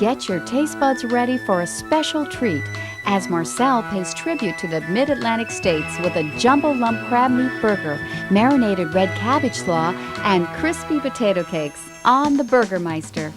Get your taste buds ready for a special treat as Marcel pays tribute to the Mid-Atlantic states with a jumbo lump crab meat burger, marinated red cabbage slaw, and crispy potato cakes on the Burger Meister.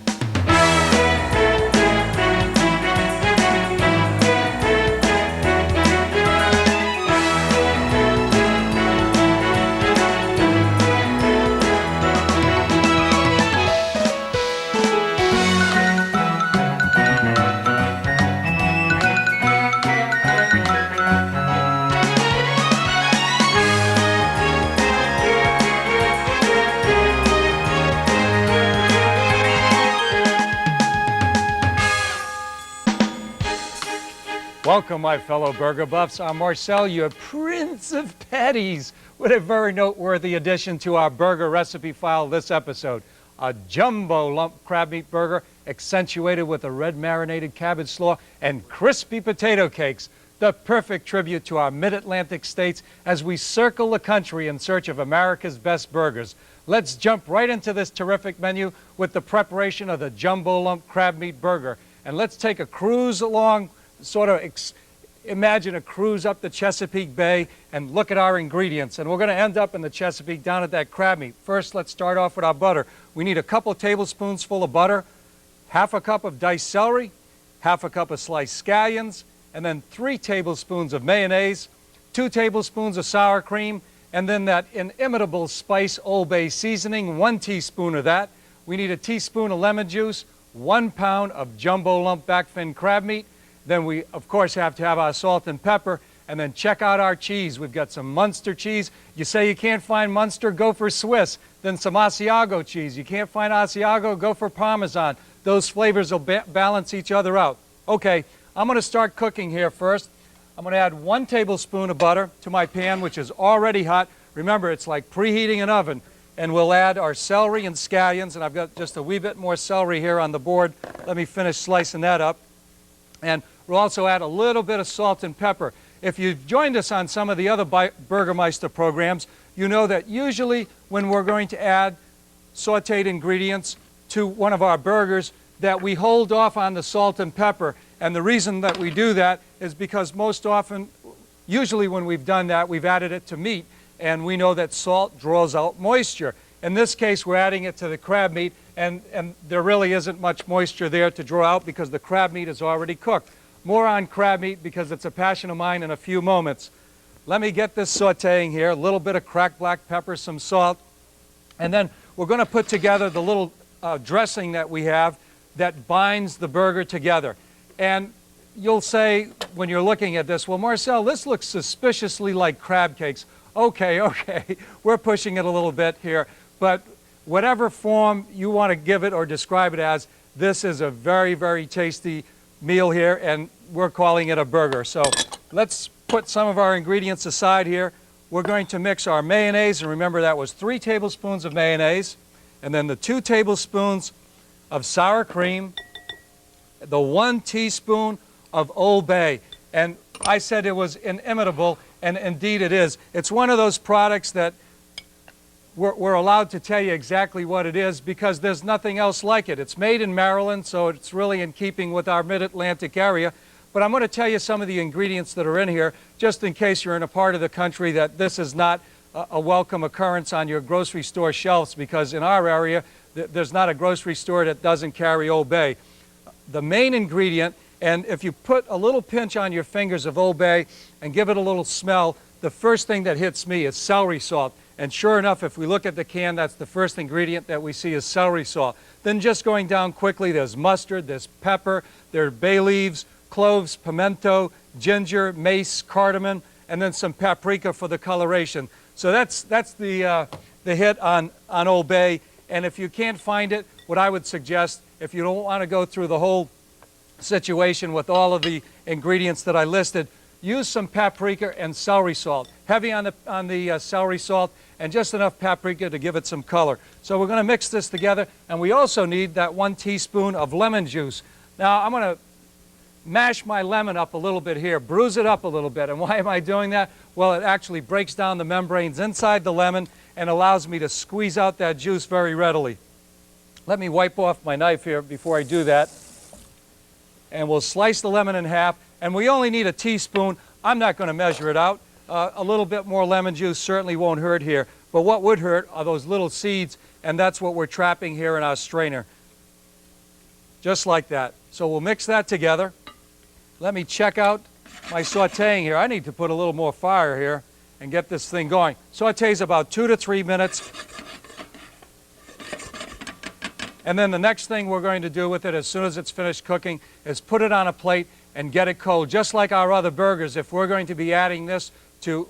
Welcome, my fellow burger buffs. I'm Marcel, your Prince of Patties, with a very noteworthy addition to our burger recipe file this episode. A jumbo lump crab meat burger accentuated with a red marinated cabbage slaw and crispy potato cakes. The perfect tribute to our mid-Atlantic states as we circle the country in search of America's best burgers. Let's jump right into this terrific menu with the preparation of the jumbo lump crab meat burger. And let's take a cruise along, imagine a cruise up the Chesapeake Bay and look at our ingredients. And we're going to end up in the Chesapeake down at that crab meat. First, let's start off with our butter. We need a couple tablespoons full of butter, half a cup of diced celery, half a cup of sliced scallions, and then 3 tablespoons of mayonnaise, 2 tablespoons of sour cream, and then that inimitable spice Old Bay seasoning, 1 teaspoon of that. We need a teaspoon of lemon juice, 1 pound of jumbo lump back fin crab meat. Then we, of course, have to have our salt and pepper, and then check out our cheese. We've got some Munster cheese. You say you can't find Munster, go for Swiss. Then some Asiago cheese. You can't find Asiago, go for Parmesan. Those flavors will balance each other out. Okay, I'm going to start cooking here first. I'm going to add 1 tablespoon of butter to my pan, which is already hot. Remember, it's like preheating an oven. And we'll add our celery and scallions, and I've got just a wee bit more celery here on the board. Let me finish slicing that up. And we'll also add a little bit of salt and pepper. If you've joined us on some of the other Burger Meister programs, you know that usually when we're going to add sauteed ingredients to one of our burgers, that we hold off on the salt and pepper. And the reason that we do that is because most often, usually when we've done that, we've added it to meat, and we know that salt draws out moisture. In this case, we're adding it to the crab meat, and there really isn't much moisture there to draw out because the crab meat is already cooked. More on crab meat because it's a passion of mine in a few moments. Let me get this sauteing here, a little bit of cracked black pepper, some salt, and then we're going to put together the little dressing that we have that binds the burger together. And you'll say when you're looking at this, well, Marcel, this looks suspiciously like crab cakes. Okay, we're pushing it a little bit here, but whatever form you want to give it or describe it as, this is a very, very tasty meal here, and we're calling it a burger. So let's put some of our ingredients aside here. We're going to mix our mayonnaise, and remember that was 3 tablespoons of mayonnaise, and then the 2 tablespoons of sour cream, the 1 teaspoon of Old Bay. And I said it was inimitable, and indeed it is. It's one of those products that we're allowed to tell you exactly what it is because there's nothing else like it. It's made in Maryland, so it's really in keeping with our mid-Atlantic area. But I'm going to tell you some of the ingredients that are in here, just in case you're in a part of the country that this is not a welcome occurrence on your grocery store shelves, because in our area, there's not a grocery store that doesn't carry Old Bay. The main ingredient, and if you put a little pinch on your fingers of Old Bay and give it a little smell, the first thing that hits me is celery salt. And sure enough, if we look at the can, that's the first ingredient that we see is celery salt. Then just going down quickly, there's mustard, there's pepper, there are bay leaves, cloves, pimento, ginger, mace, cardamom, and then some paprika for the coloration. So that's the hit on Old Bay. And if you can't find it, what I would suggest, if you don't want to go through the whole situation with all of the ingredients that I listed, use some paprika and celery salt. Heavy on the celery salt, and just enough paprika to give it some color. So we're going to mix this together, and we also need that 1 teaspoon of lemon juice. Now I'm going to mash my lemon up a little bit here, bruise it up a little bit. And why am I doing that? Well, it actually breaks down the membranes inside the lemon and allows me to squeeze out that juice very readily. Let me wipe off my knife here before I do that. And we'll slice the lemon in half, and we only need a teaspoon. I'm not going to measure it out. A little bit more lemon juice certainly won't hurt here, but what would hurt are those little seeds, and that's what we're trapping here in our strainer. Just like that. So we'll mix that together. Let me check out my sauteing here. I need to put a little more fire here and get this thing going. Saute's about 2 to 3 minutes. And then the next thing we're going to do with it as soon as it's finished cooking is put it on a plate and get it cold. Just like our other burgers, if we're going to be adding this to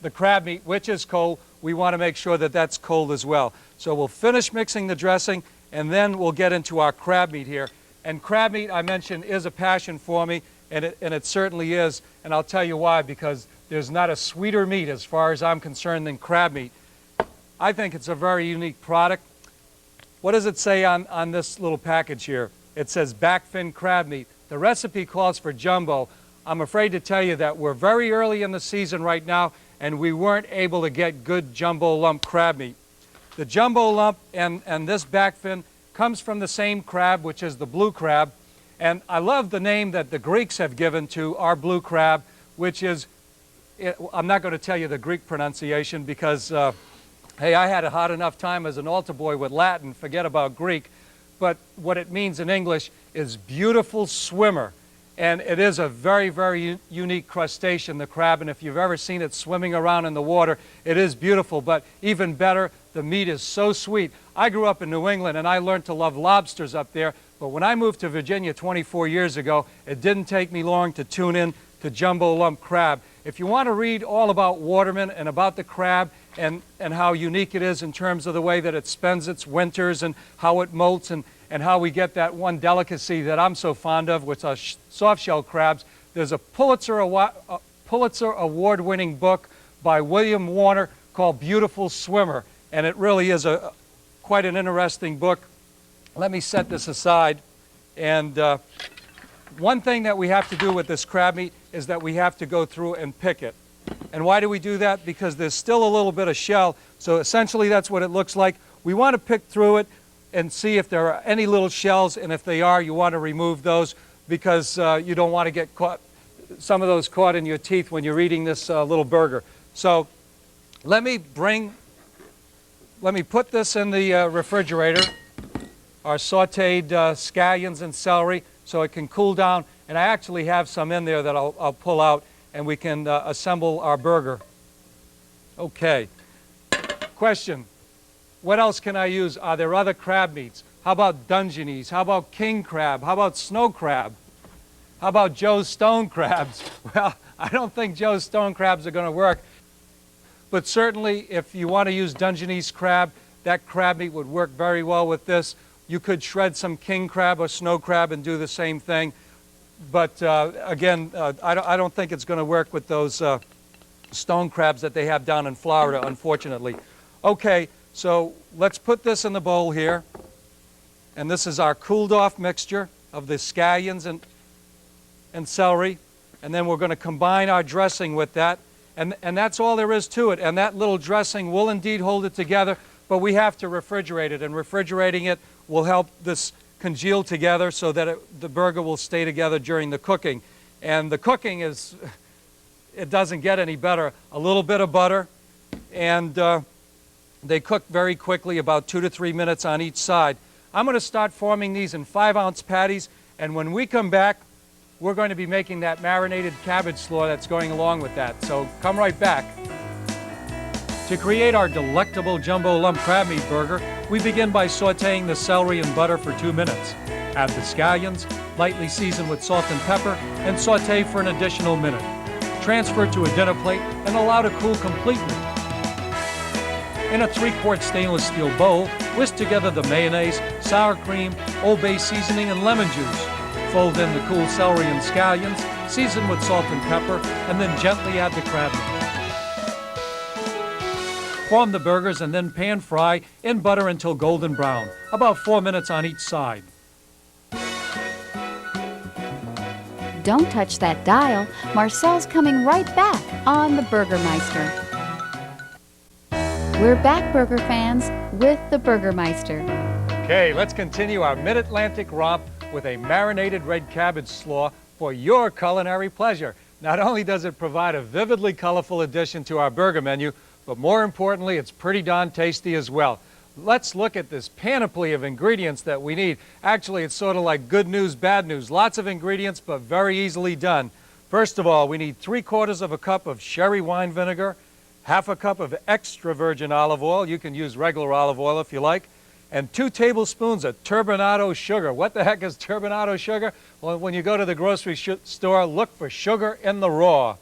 the crab meat, which is cold, we want to make sure that that's cold as well. So we'll finish mixing the dressing, and then we'll get into our crab meat here. And crab meat, I mentioned, is a passion for me, and it certainly is. And I'll tell you why, because there's not a sweeter meat as far as I'm concerned than crab meat. I think it's a very unique product. What does it say on this little package here? It says back fin crab meat. The recipe calls for jumbo. I'm afraid to tell you that we're very early in the season right now, and we weren't able to get good jumbo lump crab meat. The jumbo lump and this back fin comes from the same crab, which is the blue crab. And I love the name that the Greeks have given to our blue crab, which is, I'm not going to tell you the Greek pronunciation because hey, I had a hard enough time as an altar boy with Latin, forget about Greek. But what it means in English is beautiful swimmer. And it is a very, very unique crustacean, the crab. And if you've ever seen it swimming around in the water, it is beautiful. But even better, the meat is so sweet. I grew up in New England, and I learned to love lobsters up there. But when I moved to Virginia 24 years ago, it didn't take me long to tune in to jumbo lump crab. If you want to read all about Waterman and about the crab and how unique it is in terms of the way that it spends its winters and how it molts and how we get that one delicacy that I'm so fond of, which are soft-shell crabs, there's a Pulitzer Award-winning book by William Warner called Beautiful Swimmer, and it really is quite an interesting book. Let me set this aside. And one thing that we have to do with this crab meat is that we have to go through and pick it. And why do we do that? Because there's still a little bit of shell, so essentially that's what it looks like. We want to pick through it and see if there are any little shells, and if they are, you want to remove those because you don't want to get caught, some of those caught in your teeth when you're eating this little burger. So let me put this in the refrigerator, our sauteed scallions and celery, so it can cool down. And I actually have some in there that I'll pull out, and we can assemble our burger. Okay. Question. What else can I use? Are there other crab meats? How about Dungeness? How about king crab? How about snow crab? How about Joe's stone crabs? Well, I don't think Joe's stone crabs are going to work. But certainly, if you want to use Dungeness crab, that crab meat would work very well with this. You could shred some king crab or snow crab and do the same thing. But again, I don't think it's going to work with those stone crabs that they have down in Florida, unfortunately. Okay, so let's put this in the bowl here. And this is our cooled off mixture of the scallions and celery. And then we're going to combine our dressing with that. And that's all there is to it. And that little dressing will indeed hold it together, but we have to refrigerate it. And refrigerating it will help this congeal together so that the burger will stay together during the cooking. And the cooking is, it doesn't get any better. A little bit of butter, and they cook very quickly, about 2 to 3 minutes on each side. I'm going to start forming these in 5-ounce patties, and when we come back, we're going to be making that marinated cabbage slaw that's going along with that. So come right back. To create our delectable jumbo lump crab meat burger, we begin by sauteing the celery in butter for 2 minutes. Add the scallions, lightly season with salt and pepper, and saute for an additional minute. Transfer to a dinner plate and allow to cool completely. In a 3-quart stainless steel bowl, whisk together the mayonnaise, sour cream, Old Bay seasoning, and lemon juice. Fold in the cool celery and scallions, season with salt and pepper, and then gently add the crab meat. Form the burgers and then pan fry in butter until golden brown, about 4 minutes on each side. Don't touch that dial. Marcel's coming right back on the Burger Meister. We're back, burger fans, with the Burger Meister. Okay, let's continue our Mid-Atlantic romp with a marinated red cabbage slaw for your culinary pleasure. Not only does it provide a vividly colorful addition to our burger menu, but more importantly, it's pretty darn tasty as well. Let's look at this panoply of ingredients that we need. Actually, it's sort of like good news, bad news. Lots of ingredients, but very easily done. First of all, we need 3/4 of a cup of sherry wine vinegar, 1/2 cup of extra virgin olive oil. You can use regular olive oil if you like. And 2 tablespoons of turbinado sugar. What the heck is turbinado sugar? Well, when you go to the grocery store, look for sugar in the raw.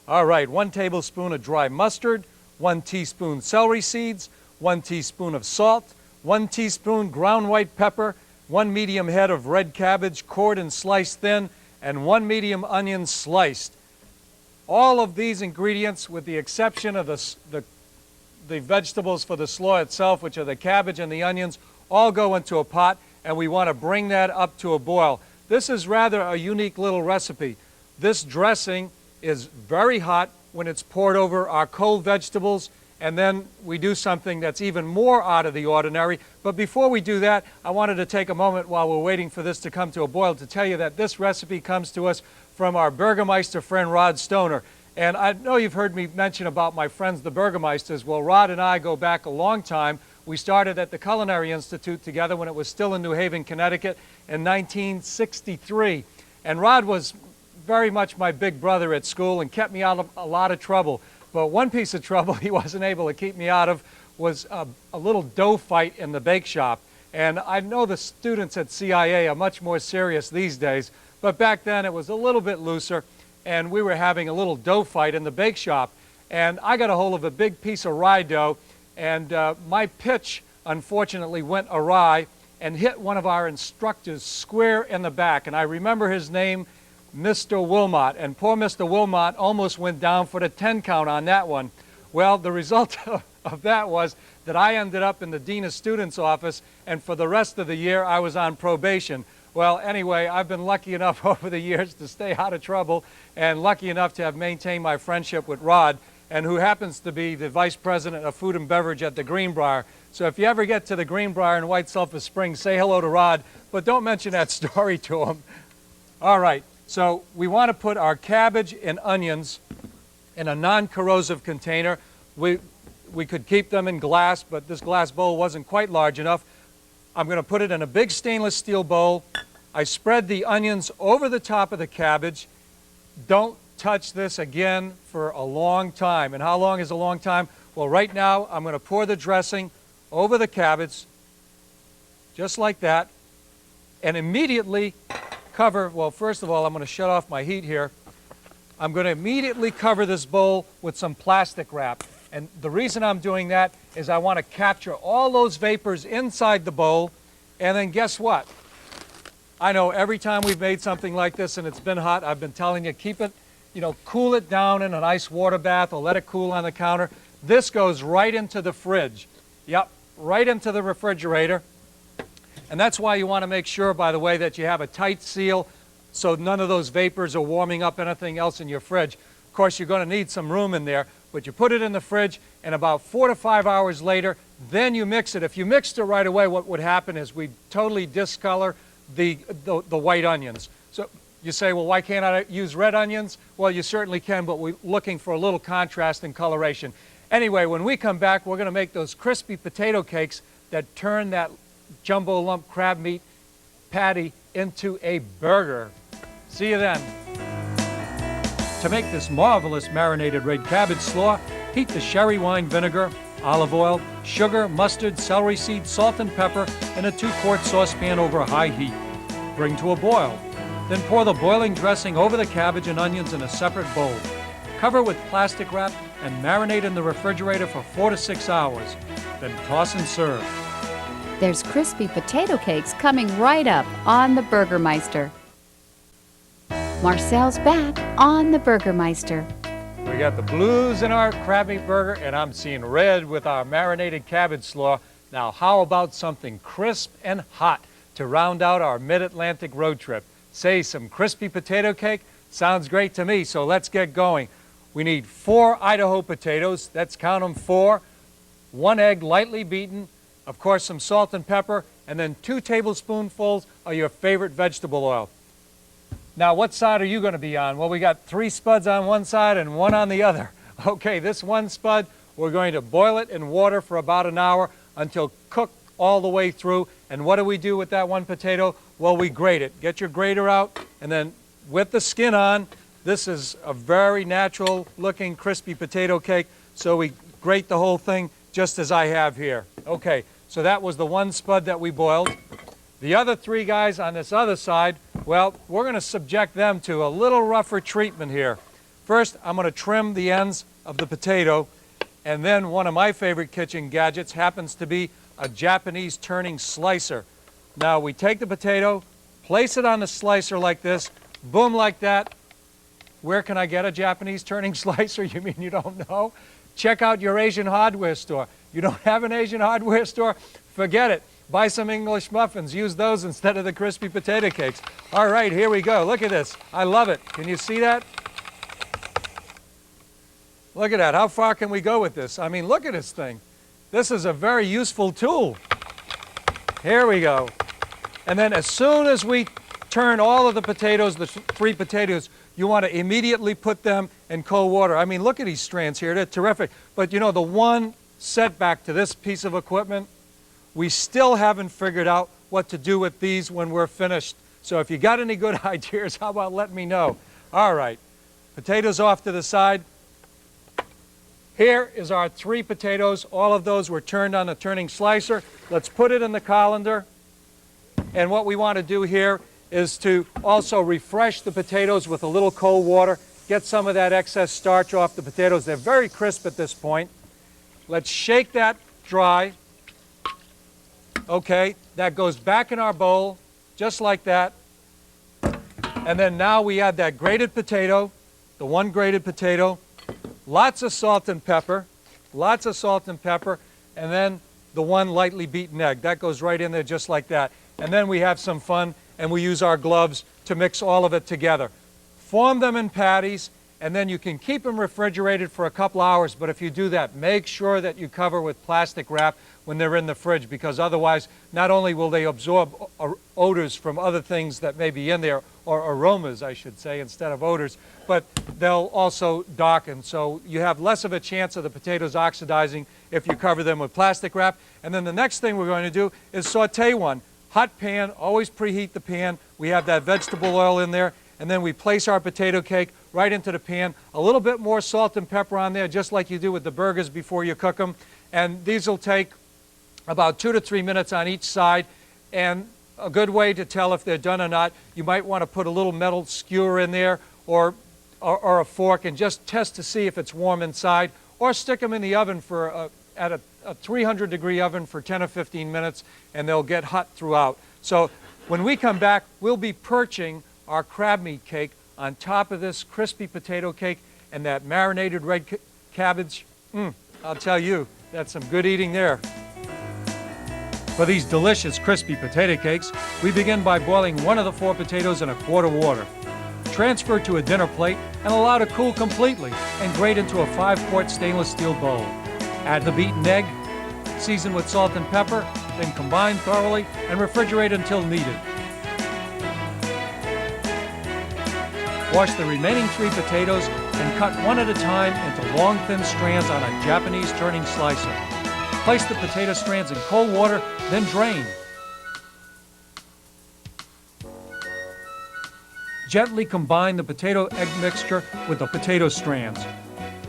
All right, 1 tablespoon of dry mustard, 1 teaspoon celery seeds, 1 teaspoon of salt, 1 teaspoon ground white pepper, 1 medium head of red cabbage cored and sliced thin, and 1 medium onion sliced. All of these ingredients, with the exception of the vegetables for the slaw itself, which are the cabbage and the onions, all go into a pot, and we want to bring that up to a boil. This is rather a unique little recipe. This dressing is very hot when it's poured over our cold vegetables, and then we do something that's even more out of the ordinary. But before we do that, I wanted to take a moment while we're waiting for this to come to a boil to tell you that this recipe comes to us from our Burger Meister friend Rod Stoner. And I know you've heard me mention about my friends, the Burger Meisters. Well, Rod and I go back a long time. We started at the Culinary Institute together when it was still in New Haven, Connecticut in 1963. And Rod was very much my big brother at school and kept me out of a lot of trouble. But one piece of trouble he wasn't able to keep me out of was a little dough fight in the bake shop. And I know the students at CIA are much more serious these days, but back then it was a little bit looser, and we were having a little dough fight in the bake shop. And I got a hold of a big piece of rye dough, and my pitch unfortunately went awry and hit one of our instructors square in the back. And I remember his name, Mr. Wilmot, and poor Mr. Wilmot almost went down for the 10 count on that one. Well, the result of that was that I ended up in the Dean of Students office, and for the rest of the year I was on probation. Well, anyway, I've been lucky enough over the years to stay out of trouble, and lucky enough to have maintained my friendship with Rod, and who happens to be the Vice President of Food and Beverage at the Greenbrier. So if you ever get to the Greenbrier in White Sulphur Springs, say hello to Rod, but don't mention that story to him. All right. So we want to put our cabbage and onions in a non-corrosive container. We could keep them in glass, but this glass bowl wasn't quite large enough. I'm going to put it in a big stainless steel bowl. I spread the onions over the top of the cabbage. Don't touch this again for a long time. And how long is a long time? Well, right now I'm going to pour the dressing over the cabbage, just like that, and immediately cover, well, first of all, I'm going to shut off my heat here. I'm going to immediately cover this bowl with some plastic wrap. And the reason I'm doing that is I want to capture all those vapors inside the bowl. And then guess what? I know every time we've made something like this and it's been hot, I've been telling you, keep it, cool it down in an ice water bath or let it cool on the counter. This goes right into the fridge. Yep, right into the refrigerator. And that's why you want to make sure, by the way, that you have a tight seal so none of those vapors are warming up anything else in your fridge. Of course, you're going to need some room in there, but you put it in the fridge, and about 4 to 5 hours later, then you mix it. If you mixed it right away, what would happen is we'd totally discolor the white onions. So you say, well, why can't I use red onions? Well, you certainly can, but we're looking for a little contrast and coloration. Anyway, when we come back, we're going to make those crispy potato cakes that turn that jumbo lump crab meat patty into a burger. See you then. To make this marvelous marinated red cabbage slaw, heat the sherry wine vinegar, olive oil, sugar, mustard, celery seed, salt, and pepper in a 2-quart saucepan over a high heat. Bring to a boil. Then pour the boiling dressing over the cabbage and onions in a separate bowl. Cover with plastic wrap and marinate in the refrigerator for 4 to 6 hours. Then toss and serve. There's crispy potato cakes coming right up on the Burger Meister. Marcel's back on the Burger Meister. We got the blues in our crab meat burger, and I'm seeing red with our marinated cabbage slaw. Now, how about something crisp and hot to round out our mid-Atlantic road trip? Say, some crispy potato cake? Sounds great to me, so let's get going. We need 4 Idaho potatoes. Let's count them 4. 1 egg lightly beaten. Of course, some salt and pepper, and then 2 tablespoonfuls of your favorite vegetable oil. Now, what side are you going to be on? Well, we got 3 spuds on one side and 1 on the other. Okay, this 1 spud, we're going to boil it in water for about an hour until cooked all the way through. And what do we do with that 1 potato? Well, we grate it. Get your grater out, and then with the skin on, this is a very natural looking crispy potato cake, so we grate the whole thing just as I have here. Okay, so that was the 1 spud that we boiled. The other 3 guys on this other side, well, we're going to subject them to a little rougher treatment here. First, I'm going to trim the ends of the potato, and then one of my favorite kitchen gadgets happens to be a Japanese turning slicer. Now, we take the potato, place it on the slicer like this, boom, like that. Where can I get a Japanese turning slicer? You mean you don't know? Check out your Asian hardware store. You don't have an Asian hardware store? Forget it. Buy some English muffins. Use those instead of the crispy potato cakes. All right, here we go. Look at this. I love it. Can you see that? Look at that. How far can we go with this? I mean, look at this thing. This is a very useful tool. Here we go. And then as soon as we turn all of the potatoes, the 3 potatoes, you want to immediately put them in cold water. I mean, look at these strands here. They're terrific. But you know, the one setback to this piece of equipment, we still haven't figured out what to do with these when we're finished. So if you got any good ideas, how about let me know? All right, potatoes off to the side. Here is our 3 potatoes. All of those were turned on the turning slicer. Let's put it in the colander. And what we want to do here is to also refresh the potatoes with a little cold water. Get some of that excess starch off the potatoes. They're very crisp at this point. Let's shake that dry. Okay, that goes back in our bowl, just like that. And then now we add that grated potato, the 1 grated potato, lots of salt and pepper, and then the 1 lightly beaten egg. That goes right in there just like that. And then we have some fun, and we use our gloves to mix all of it together. Form them in patties, and then you can keep them refrigerated for a couple hours, but if you do that, make sure that you cover with plastic wrap when they're in the fridge, because otherwise, not only will they absorb odors from other things that may be in there, or aromas, I should say, instead of odors, but they'll also darken. So you have less of a chance of the potatoes oxidizing if you cover them with plastic wrap. And then the next thing we're going to do is saute one. Hot pan, always preheat the pan. We have that vegetable oil in there, and then we place our potato cake right into the pan. A little bit more salt and pepper on there, just like you do with the burgers before you cook them. And these will take about 2 to 3 minutes on each side. And a good way to tell if they're done or not, you might want to put a little metal skewer in there or a fork and just test to see if it's warm inside, or stick them in the oven for at a 300-degree oven for 10 or 15 minutes, and they'll get hot throughout. So when we come back, we'll be perching our crab meat cake on top of this crispy potato cake and that marinated red cabbage. I'll tell you, that's some good eating there. For these delicious crispy potato cakes, we begin by boiling 1 of the 4 potatoes in a quart of water. Transfer to a dinner plate and allow to cool completely, and grate into a 5-quart stainless steel bowl. Add the beaten egg, season with salt and pepper, then combine thoroughly and refrigerate until needed. Wash the remaining 3 potatoes and cut 1 at a time into long, thin strands on a Japanese turning slicer. Place the potato strands in cold water, then drain. Gently combine the potato-egg mixture with the potato strands.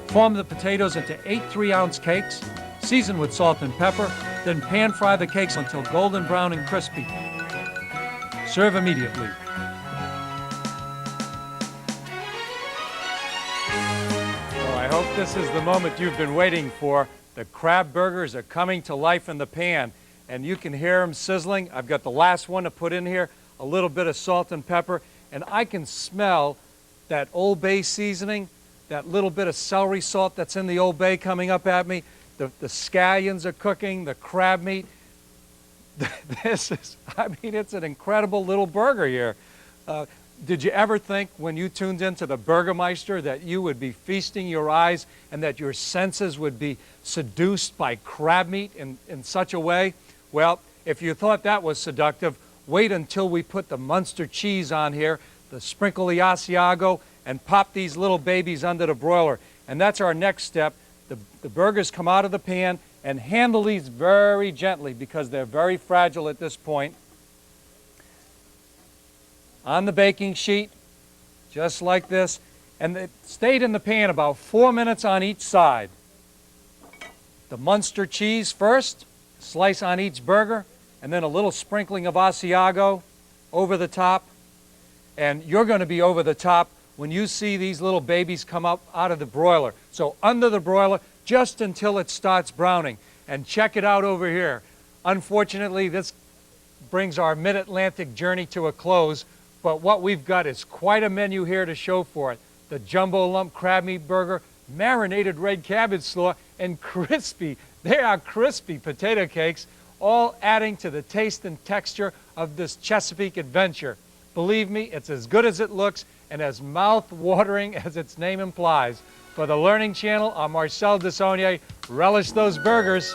Form the potatoes into 8 3-ounce cakes, season with salt and pepper, then pan fry the cakes until golden brown and crispy. Serve immediately. Well, I hope this is the moment you've been waiting for. The crab burgers are coming to life in the pan, and you can hear them sizzling. I've got the last one to put in here, a little bit of salt and pepper, and I can smell that Old Bay seasoning, that little bit of celery salt that's in the Old Bay coming up at me. The scallions are cooking, the crab meat. This is, I mean, it's an incredible little burger here. Did you ever think when you tuned into the Burger Meister that you would be feasting your eyes and that your senses would be seduced by crab meat in such a way? Well, If you thought that was seductive, wait until we put the Munster cheese on here, sprinkle the Asiago, and pop these little babies under the broiler. And that's our next step. The burgers come out of the pan, and handle these very gently because they're very fragile at this point. On the baking sheet, just like this. And it stayed in the pan about 4 minutes on each side. The Munster cheese first, slice on each burger, and then a little sprinkling of Asiago over the top. And you're going to be over the top when you see these little babies come up out of the broiler. So under the broiler, just until it starts browning. And check it out over here. Unfortunately, this brings our Mid-Atlantic journey to a close, but what we've got is quite a menu here to show for it. The jumbo lump crab meat burger, marinated red cabbage slaw, and crispy, they are crispy potato cakes, all adding to the taste and texture of this Chesapeake adventure. Believe me, it's as good as it looks and as mouth-watering as its name implies. For the Learning Channel, I'm Marcel Desaulniers. Relish those burgers.